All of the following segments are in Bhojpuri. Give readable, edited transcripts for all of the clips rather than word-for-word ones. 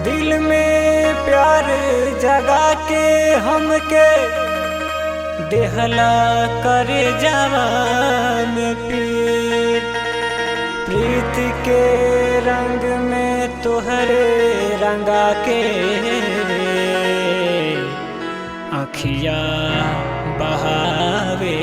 दिल में प्यार जगा के हमके देहला करे जवान पीर। प्रीत के रंग में तोहरे रंगा के अखिया बहावे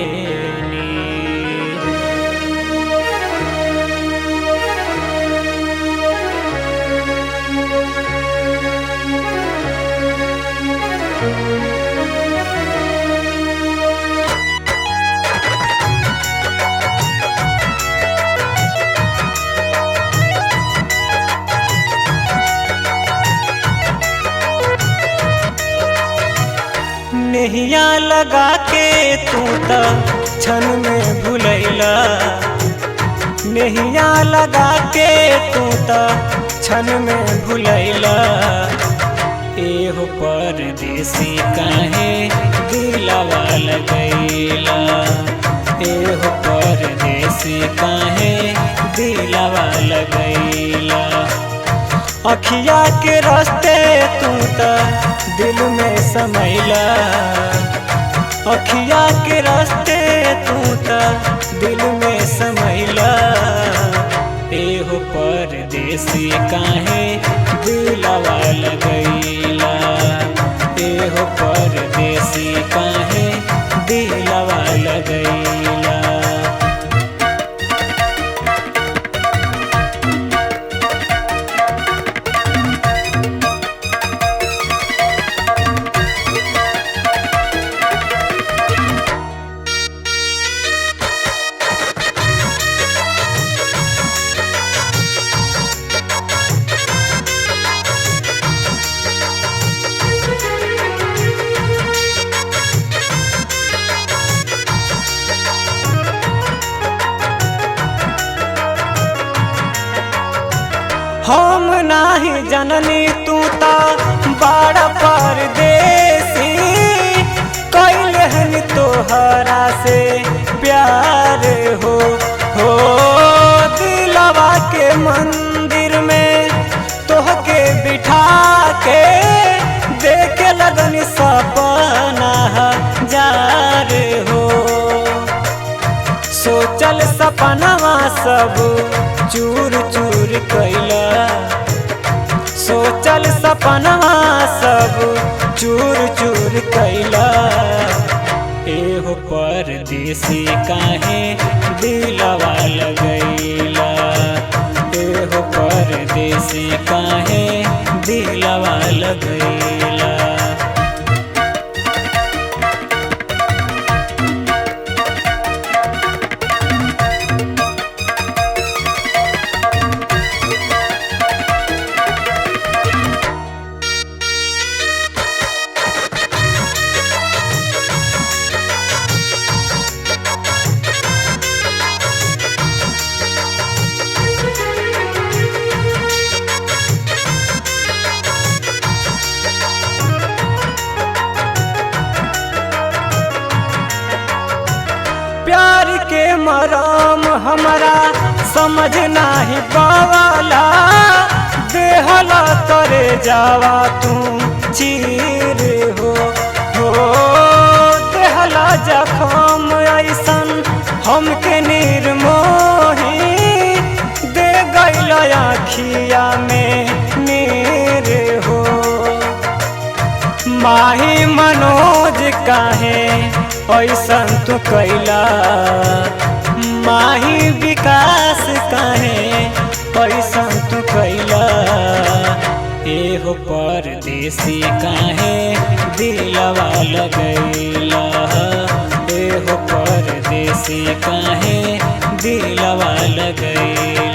नैया लगा के तू त क्षण में भुलैला। नैया लगा के तू त क्षण में भुलैला। एहो परदेसी काहे दिलवा लगैला। एहो परदेसी काहे दिलवा लगैला। अखिया के रास्ते तू त दिल में समैला। अखिया के रास्ते तू त दिल में समैला। एहो परदेसी काहे दिलवा लगैला। एहो परदेसी काहे दिलवा लगैला। हम नाही जननी तू ता बड़ा परदेसी। कैले हन तोहरा से प्यार हो दिलवा के मंदिर में तोहके बिठा के देखे लगन सपना हजार हो। सोचल सपनवा सब चूर चूर कैला। सोचल सपनवा सब चूर चूर कैला। एहो परदेसी काहे दिलवा लगैला। एहो परदेसी काहे दिलवा लगैला। प्यार के मरम हमरा समझ नाही पावाला। देहला करे जावा तू चीर हो देहला जखम ऐसन हमके निर्मोही। दे गइल आँखिया में नीर हो। माही मनोज काहे ऐसन तू कैला। माही विकास काहे ऐसन तू कैला। एहो परदेसी काहे दिलवा लगैला। एहो परदेसी काहे दिलवा लगैला।